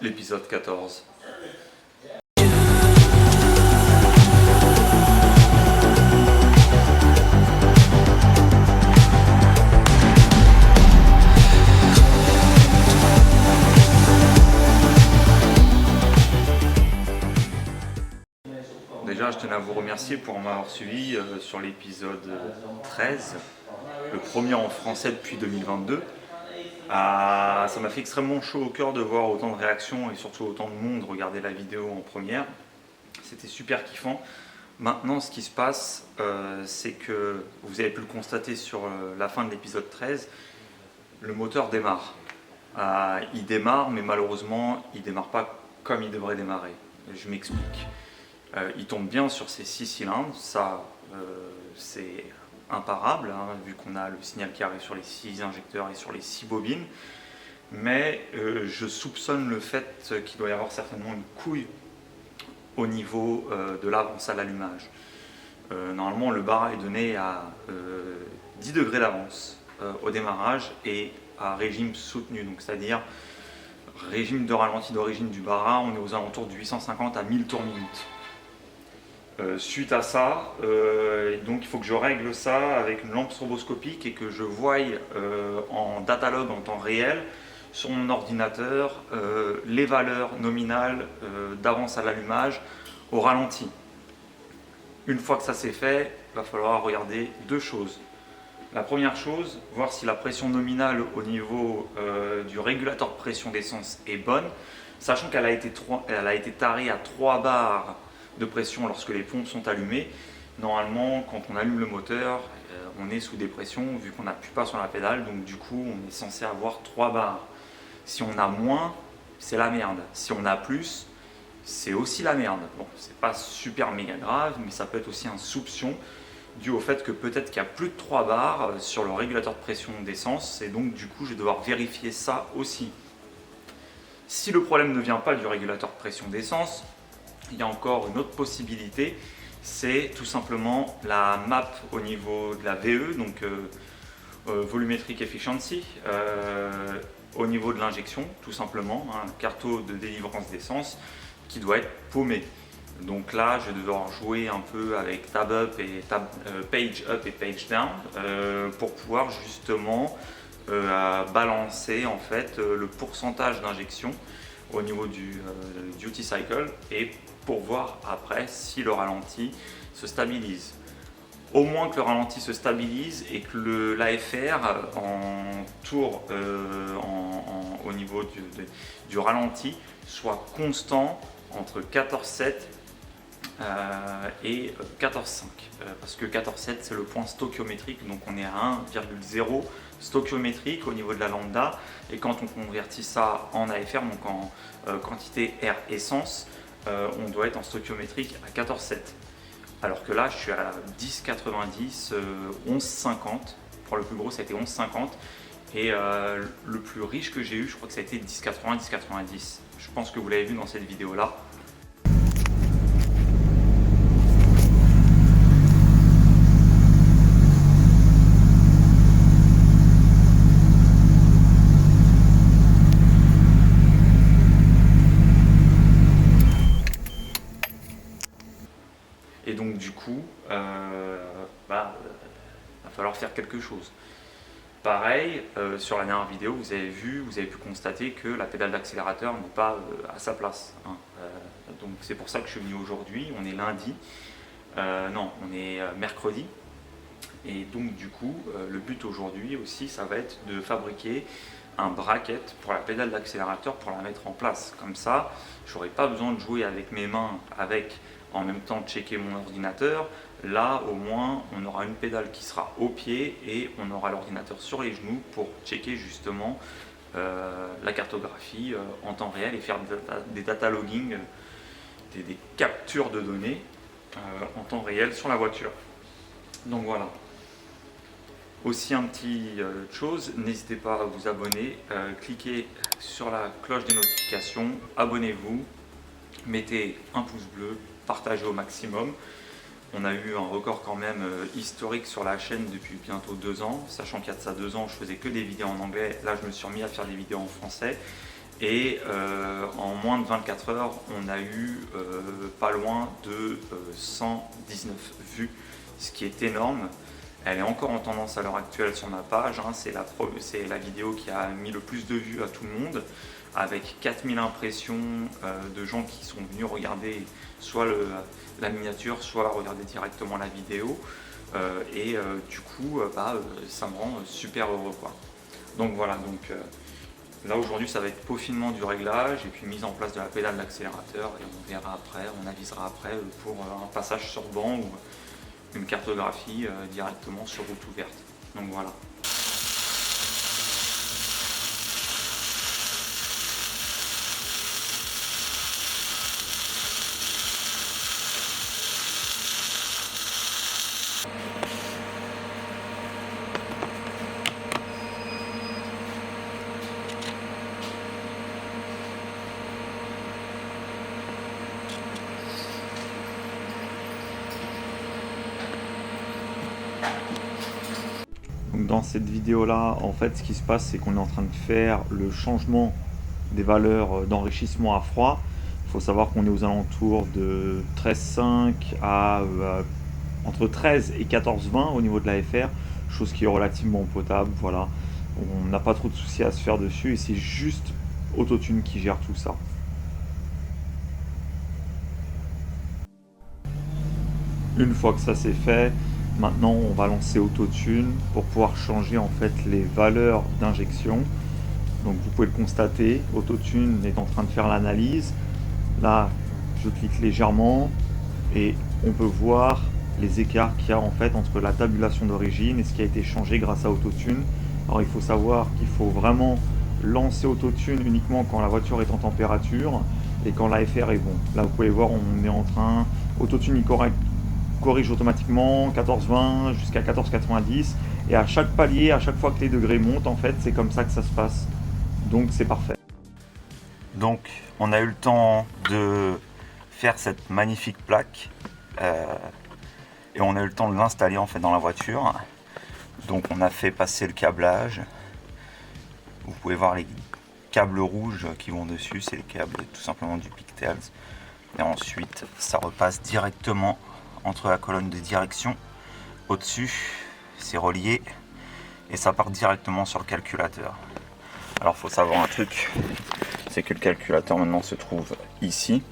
l'épisode 14. Déjà, je tenais à vous remercier pour m'avoir suivi sur l'épisode 13, le premier en français depuis 2022. Ça m'a fait extrêmement chaud au cœur de voir autant de réactions et surtout autant de monde regarder la vidéo en première. C'était super kiffant. Maintenant, ce qui se passe, c'est que vous avez pu le constater sur la fin de l'épisode 13, le moteur démarre. Il démarre, mais malheureusement, il ne démarre pas comme il devrait démarrer. Je m'explique. Il tombe bien sur ses 6 cylindres, ça c'est imparable, hein, vu qu'on a le signal qui arrive sur les 6 injecteurs et sur les 6 bobines. Mais je soupçonne le fait qu'il doit y avoir certainement une couille au niveau de l'avance à l'allumage. Normalement, le bar est donné à 10 degrés d'avance au démarrage et à régime soutenu, donc c'est-à-dire régime de ralenti d'origine du bar, on est aux alentours de 850 à 1000 tours minute. Suite à ça, donc il faut que je règle ça avec une lampe stroboscopique et que je voie en datalog en temps réel sur mon ordinateur les valeurs nominales d'avance à l'allumage au ralenti. Une fois que ça c'est fait, il va falloir regarder deux choses. La première chose, voir si la pression nominale au niveau du régulateur de pression d'essence est bonne, sachant qu'elle a été tarée à 3 bars de pression lorsque les pompes sont allumées. Normalement, quand on allume le moteur, on est sous dépression vu qu'on n'appuie pas sur la pédale, donc du coup on est censé avoir 3 bars. Si on a moins, c'est la merde. Si on a plus, c'est aussi la merde. Bon, c'est pas super méga grave, mais ça peut être aussi un soupçon dû au fait que peut-être qu'il y a plus de 3 bars sur le régulateur de pression d'essence, et donc du coup je vais devoir vérifier ça aussi. Si le problème ne vient pas du régulateur de pression d'essence, il y a encore une autre possibilité, c'est tout simplement la map au niveau de la VE, donc Volumetric Efficiency, au niveau de l'injection, tout simplement, un carto de délivrance d'essence qui doit être paumé. Donc là, je vais devoir jouer un peu avec tab up et page up et page down pour pouvoir justement balancer en fait le pourcentage d'injection au niveau du duty cycle et pour voir après si le ralenti se stabilise. Au moins que le ralenti se stabilise et que l'AFR en tour au niveau du ralenti soit constant entre 14,7 et 14,5 parce que 14,7 c'est le point stoichiométrique, donc on est à 1,0 stoichiométrique au niveau de la lambda, et quand on convertit ça en AFR, donc en quantité air essence, on doit être en stoichiométrique à 14,7, alors que là je suis à 10,90, 11,50, pour le plus gros ça a été 11,50, et le plus riche que j'ai eu je crois que ça a été 10,80, 10,90. Je pense que vous l'avez vu dans cette vidéo là. Et donc du coup, va falloir faire quelque chose. Pareil, sur la dernière vidéo, vous avez pu constater que la pédale d'accélérateur n'est pas à sa place, hein. Donc c'est pour ça que je suis venu aujourd'hui, on est lundi, non, on est mercredi. Et donc du coup, le but aujourd'hui aussi, ça va être de fabriquer un bracket pour la pédale d'accélérateur pour la mettre en place. Comme ça, je n'aurai pas besoin de jouer avec mes mains, en même temps de checker mon ordinateur. Là, au moins, on aura une pédale qui sera au pied et on aura l'ordinateur sur les genoux pour checker justement la cartographie en temps réel et faire des data logging, des captures de données en temps réel sur la voiture. Donc voilà. Aussi un petit chose, n'hésitez pas à vous abonner, cliquez sur la cloche des notifications, abonnez-vous, mettez un pouce bleu, partagez au maximum. On a eu un record quand même historique sur la chaîne depuis bientôt 2 ans, sachant qu'il y a de ça 2 ans je faisais que des vidéos en anglais, là je me suis remis à faire des vidéos en français. Et en moins de 24 heures, on a eu pas loin de 119 vues, ce qui est énorme. Elle est encore en tendance à l'heure actuelle sur ma page, hein. C'est la vidéo qui a mis le plus de vues à tout le monde, avec 4000 impressions de gens qui sont venus regarder soit la miniature, soit regarder directement la vidéo. Du coup, ça me rend super heureux, quoi. Donc voilà, là aujourd'hui ça va être peaufinement du réglage et puis mise en place de la pédale d'accélérateur, et on verra après, on avisera après pour un passage sur banc ou une cartographie directement sur route ouverte. Donc voilà. Donc dans cette vidéo là, en fait ce qui se passe, c'est qu'on est en train de faire le changement des valeurs d'enrichissement à froid. Il faut savoir qu'on est aux alentours de 13,5 à entre 13 et 14,20 au niveau de la FR, chose qui est relativement potable. Voilà, on n'a pas trop de soucis à se faire dessus et c'est juste Autotune qui gère tout ça. Une fois que ça c'est fait, maintenant on va lancer Autotune pour pouvoir changer en fait les valeurs d'injection. Donc vous pouvez le constater, Autotune est en train de faire l'analyse. Là je clique légèrement et on peut voir les écarts qu'il y a en fait entre la tabulation d'origine et ce qui a été changé grâce à Autotune. Alors il faut savoir qu'il faut vraiment lancer Autotune uniquement quand la voiture est en température et quand la FR est bon. Là vous pouvez voir, on est en train, Autotune il corrige automatiquement 14,20 jusqu'à 14,90 et à chaque palier, à chaque fois que les degrés montent, en fait c'est comme ça que ça se passe, donc c'est parfait. Donc on a eu le temps de faire cette magnifique plaque et on a eu le temps de l'installer en fait dans la voiture. Donc on a fait passer le câblage, vous pouvez voir les câbles rouges qui vont dessus, c'est les câbles tout simplement du Pictels, et ensuite ça repasse directement entre la colonne de direction au-dessus, c'est relié et ça part directement sur le calculateur. Alors il faut savoir un truc, c'est que le calculateur maintenant se trouve ici.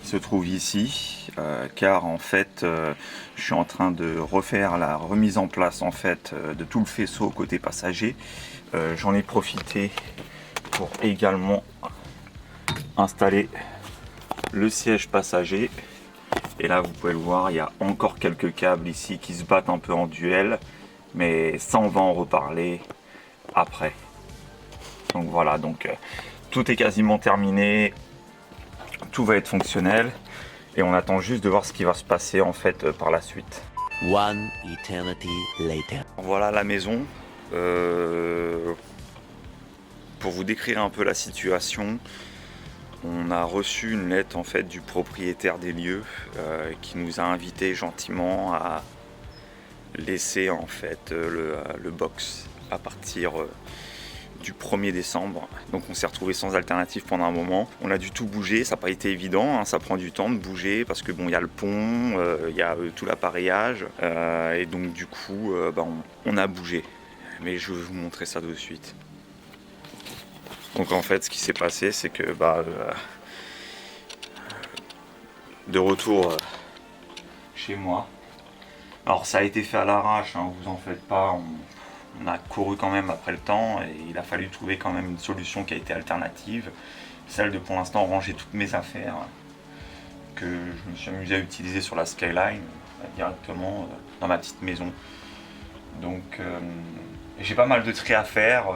Il se trouve ici car en fait je suis en train de refaire la remise en place en fait de tout le faisceau côté passager. J'en ai profité pour également installer le siège passager et là vous pouvez le voir, il y a encore quelques câbles ici qui se battent un peu en duel, mais ça on va en reparler après. Donc voilà, donc tout est quasiment terminé, tout va être fonctionnel et on attend juste de voir ce qui va se passer en fait par la suite. One eternity later. Voilà la maison. Pour vous décrire un peu la situation, on a reçu une lettre en fait du propriétaire des lieux qui nous a invités gentiment à laisser en fait le box à partir du 1er décembre. Donc on s'est retrouvé sans alternative pendant un moment. On a dû tout bouger, ça n'a pas été évident, hein, ça prend du temps de bouger parce que bon, il y a le pont, il y a tout l'appareillage et donc du coup on a bougé. Mais je vais vous montrer ça de suite. Donc en fait ce qui s'est passé c'est que de retour chez moi. Alors ça a été fait à l'arrache, hein, vous en faites pas, on a couru quand même après le temps et il a fallu trouver quand même une solution qui a été alternative. Celle de pour l'instant ranger toutes mes affaires que je me suis amusé à utiliser sur la Skyline directement dans ma petite maison. Donc j'ai pas mal de tri à faire.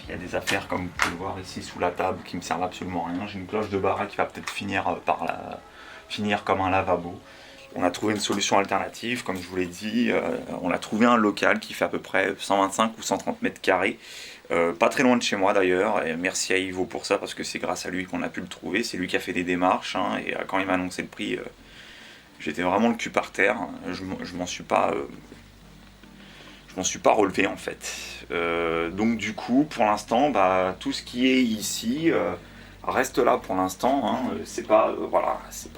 Il y a des affaires comme vous pouvez le voir ici sous la table qui me servent absolument à rien. J'ai une cloche de baraque qui va peut-être finir comme un lavabo. On a trouvé une solution alternative, comme je vous l'ai dit, on a trouvé un local qui fait à peu près 125 ou 130 mètres carrés, pas très loin de chez moi d'ailleurs, et merci à Ivo pour ça parce que c'est grâce à lui qu'on a pu le trouver, c'est lui qui a fait des démarches, hein, et quand il m'a annoncé le prix, j'étais vraiment le cul par terre, je m'en suis pas je m'en suis pas relevé en fait. Donc du coup, pour l'instant, bah, tout ce qui est ici reste là pour l'instant. Hein. C'est pas, voilà, c'est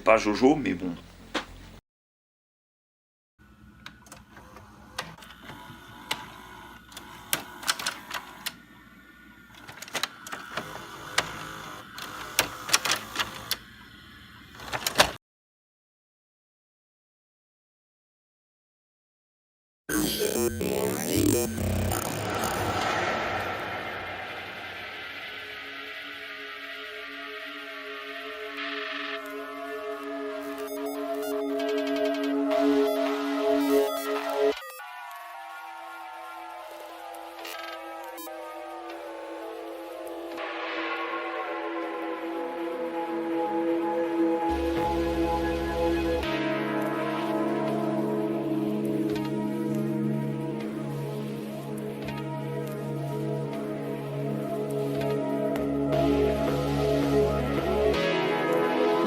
pas Jojo, mais bon.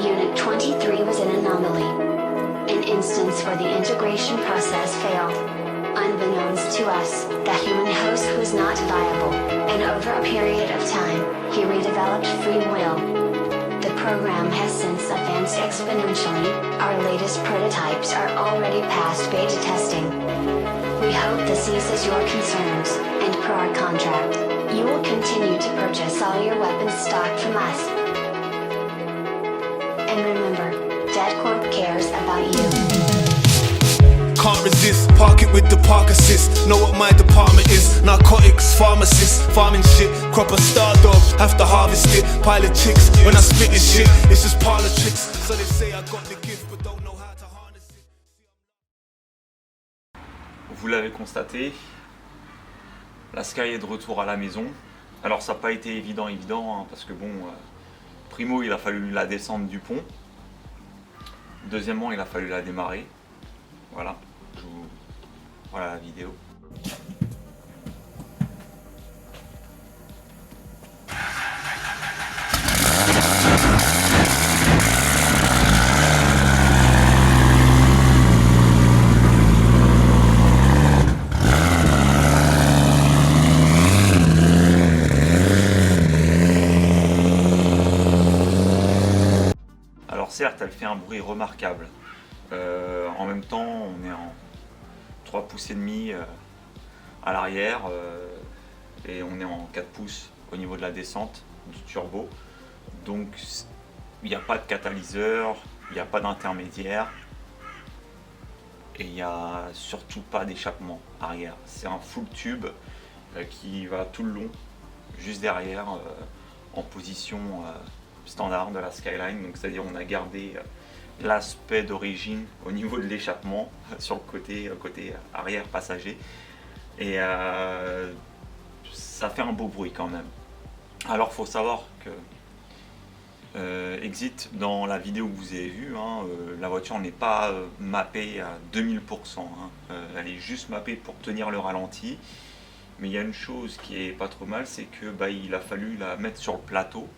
Unit 23 was an anomaly. An instance where the integration process failed. Unbeknownst to us, the human host was not viable, and over a period of time, he redeveloped free will. The program has since advanced exponentially. Our latest prototypes are already past beta testing. We hope this eases your concerns, and per our contract, you will continue to purchase all your weapons stock from us. And remember, DeadCorp cares about you. Can't resist, park it with the park assist. Know what my department is. Narcotics, pharmacist, farming shit. Crop a star dog, have to harvest it. Pile of chicks, when I spit this shit, it's just parlor tricks. So they say I got the gift, but don't know how to harness it. Vous l'avez constaté, la Sky est de retour à la maison. Alors ça n'a pas été évident, hein, parce que bon, primo il a fallu la descendre du pont. Deuxièmement il a fallu la démarrer. Voilà, voilà la vidéo. Alors certes, elle fait un bruit remarquable. En même temps, on est en 3 pouces et demi à l'arrière et on est en 4 pouces au niveau de la descente du turbo. Donc il n'y a pas de catalyseur, il n'y a pas d'intermédiaire et il n'y a surtout pas d'échappement arrière. C'est un full tube qui va tout le long, juste derrière, en position standard de la Skyline. Donc c'est-à-dire on a gardé l'aspect d'origine au niveau de l'échappement sur le côté arrière passager et ça fait un beau bruit quand même. Alors faut savoir que Exit, dans la vidéo que vous avez vue, hein, la voiture n'est pas mappée à 2000%, hein. Elle est juste mappée pour tenir le ralenti, mais il y a une chose qui est pas trop mal, c'est que il a fallu la mettre sur le plateau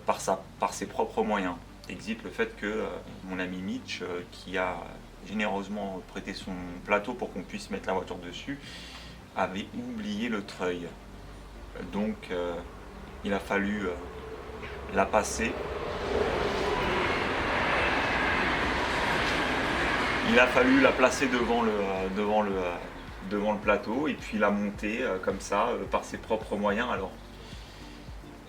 par ses propres moyens. Exit le fait que mon ami Mitch, qui a généreusement prêté son plateau pour qu'on puisse mettre la voiture dessus, avait oublié le treuil. Donc il a fallu la passer. Il a fallu la placer devant le plateau et puis la monter comme ça par ses propres moyens. Alors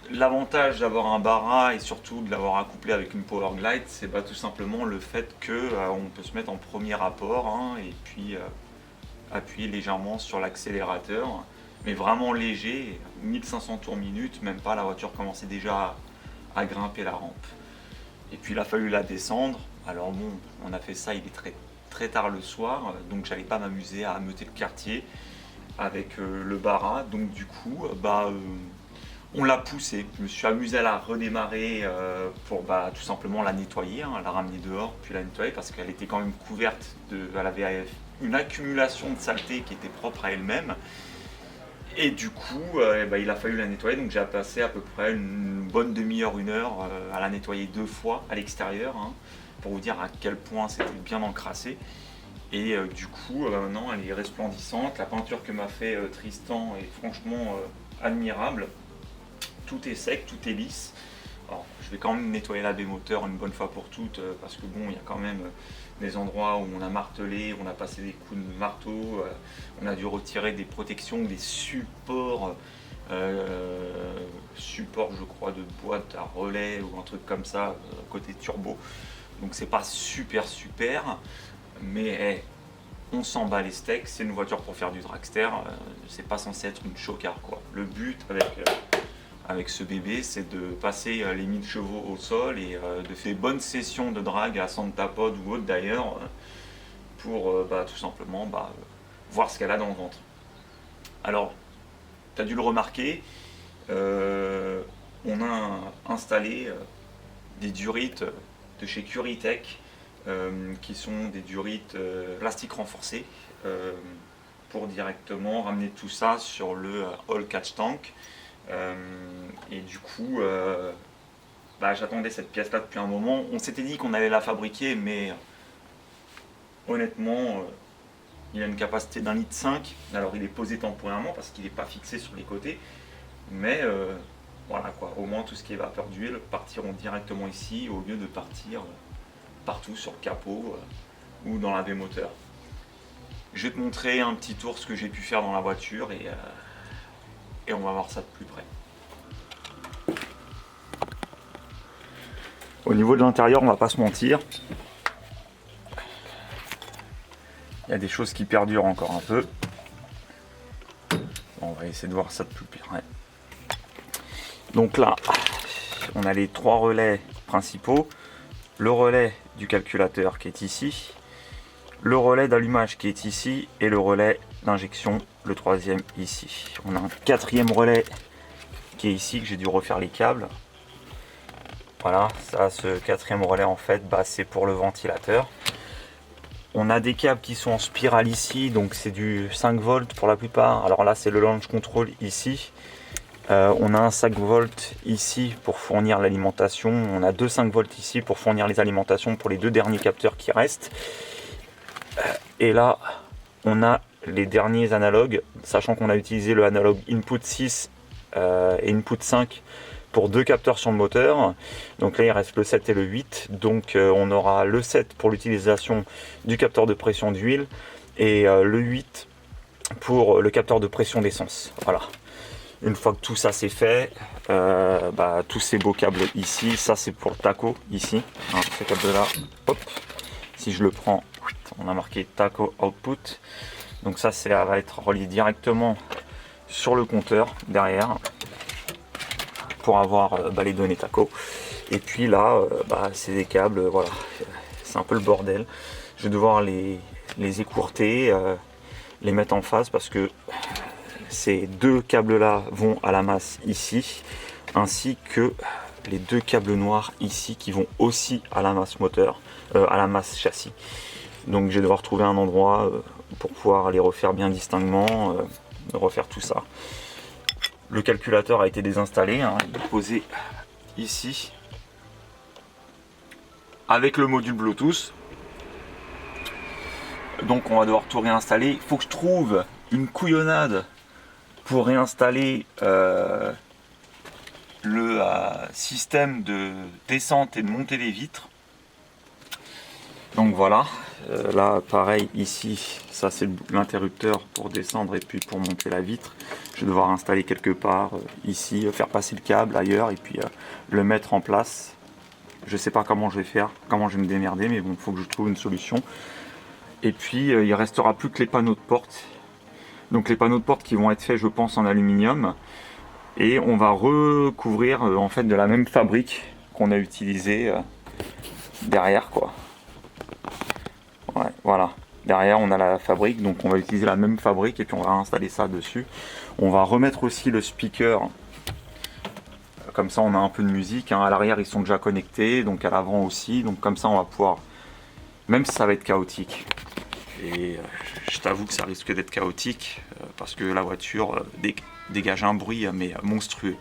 l'avantage d'avoir un Barra et surtout de l'avoir accouplé avec une Powerglide, c'est tout simplement le fait qu'on peut se mettre en premier rapport, hein, et puis appuyer légèrement sur l'accélérateur, mais vraiment léger, 1500 tours minute, même pas, la voiture commençait déjà à grimper la rampe. Et puis il a fallu la descendre. Alors bon, on a fait ça, il est très, très tard le soir, donc j'allais pas m'amuser à ameuter le quartier avec le Barra, donc du coup, on l'a poussée. Je me suis amusé à la redémarrer pour tout simplement la nettoyer, hein, la ramener dehors, puis la nettoyer parce qu'elle était quand même couverte elle avait une accumulation de saleté qui était propre à elle-même. Et du coup, il a fallu la nettoyer. Donc j'ai passé à peu près une bonne demi-heure, 1 heure à la nettoyer 2 fois à l'extérieur, hein, pour vous dire à quel point c'était bien encrassé. Et du coup, maintenant elle est resplendissante. La peinture que m'a fait Tristan est franchement admirable. Tout est sec, tout est lisse. Alors, je vais quand même nettoyer la baie moteur une bonne fois pour toutes parce que bon, il y a quand même des endroits où on a martelé, où on a passé des coups de marteau, on a dû retirer des protections, des supports, je crois de boîte à relais ou un truc comme ça côté turbo. Donc c'est pas super, mais on s'en bat les steaks, c'est une voiture pour faire du dragster, c'est pas censé être une chocard quoi. Le but avec ce bébé, c'est de passer les 1000 chevaux au sol et de faire bonnes sessions de drag à Santa Pod ou autre d'ailleurs pour tout simplement voir ce qu'elle a dans le ventre. Alors, tu as dû le remarquer, on a installé des durites de chez Curitech qui sont des durites plastique renforcé pour directement ramener tout ça sur le All Catch Tank. Et du coup, j'attendais cette pièce là depuis un moment. On s'était dit qu'on allait la fabriquer, mais honnêtement, il a une capacité d'1,5 litre. Alors il est posé temporairement parce qu'il n'est pas fixé sur les côtés, mais voilà quoi, au moins tout ce qui est vapeur d'huile partiront directement ici au lieu de partir partout sur le capot ou dans la baie moteur. Je vais te montrer un petit tour ce que j'ai pu faire dans la voiture et on va voir ça de plus près. Au niveau de l'intérieur, on va pas se mentir. Il y a des choses qui perdurent encore un peu. On va essayer de voir ça de plus près. Donc là, on a les 3 relais principaux. Le relais du calculateur qui est ici. Le relais d'allumage qui est ici. Et le relais d'injection, le 3e ici. On a un 4e relais qui est ici, que j'ai dû refaire les câbles. Voilà, ça, ce 4e relais en fait, c'est pour le ventilateur. On a des câbles qui sont en spirale ici, donc c'est du 5 volts pour la plupart. Alors là, c'est le launch control ici. On a un 5 volts ici pour fournir l'alimentation. On a 2 5 volts ici pour fournir les alimentations pour les 2 derniers capteurs qui restent. Et là, on a les derniers analogues, sachant qu'on a utilisé le analogue input 6 et input 5 pour 2 capteurs sur le moteur. Donc là il reste le 7 et le 8, donc on aura le 7 pour l'utilisation du capteur de pression d'huile et le 8 pour le capteur de pression d'essence. Voilà, une fois que tout ça c'est fait, tous ces beaux câbles ici, ça c'est pour le taco ici, hein, ce câble là, hop, si je le prends, on a marqué taco output, donc ça va être relié directement sur le compteur derrière pour avoir les données taco. Et puis là, c'est des câbles, voilà, c'est un peu le bordel. Je vais devoir les écourter, les mettre en phase parce que ces 2 câbles là vont à la masse ici, ainsi que les 2 câbles noirs ici qui vont aussi à la masse moteur, à la masse châssis. Donc je vais devoir trouver un endroit pour pouvoir les refaire bien distinctement, refaire tout ça. Le calculateur a été désinstallé, hein, il est posé ici avec le module Bluetooth. Donc on va devoir tout réinstaller. Il faut que je trouve une couillonnade pour réinstaller le système de descente et de montée des vitres. Donc voilà, là pareil ici, ça c'est l'interrupteur pour descendre et puis pour monter la vitre. Je vais devoir installer quelque part ici, faire passer le câble ailleurs et puis le mettre en place. Je sais pas comment je vais faire, comment je vais me démerder, mais bon, il faut que je trouve une solution. Et puis il restera plus que les panneaux de porte. Donc les panneaux de porte qui vont être faits, je pense, en aluminium. Et on va recouvrir en fait de la même fabrique qu'on a utilisé derrière quoi. Ouais, voilà. Derrière on a la fabrique, donc on va utiliser la même fabrique et puis on va installer ça dessus. On va remettre aussi le speaker, comme ça on a un peu de musique, hein. À l'arrière ils sont déjà connectés, donc à l'avant aussi, donc comme ça on va pouvoir, même si ça va être chaotique, et je t'avoue que ça risque d'être chaotique, parce que la voiture dégage un bruit mais monstrueux.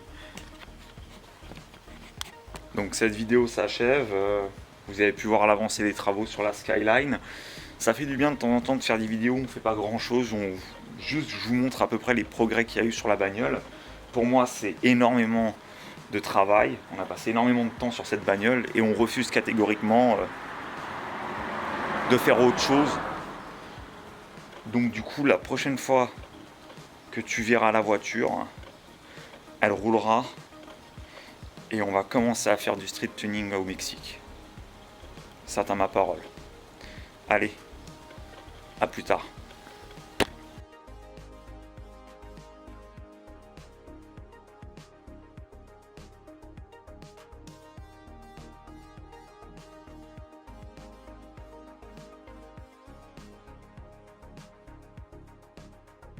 Donc cette vidéo s'achève, vous avez pu voir l'avancée des travaux sur la Skyline. Ça fait du bien de temps en temps de faire des vidéos, on fait pas grand chose, juste je vous montre à peu près les progrès qu'il y a eu sur la bagnole. Pour moi c'est énormément de travail, on a passé énormément de temps sur cette bagnole et on refuse catégoriquement de faire autre chose. Donc du coup la prochaine fois que tu verras la voiture, elle roulera et on va commencer à faire du street tuning au Mexique. Ça t'as ma parole. Allez, à plus tard.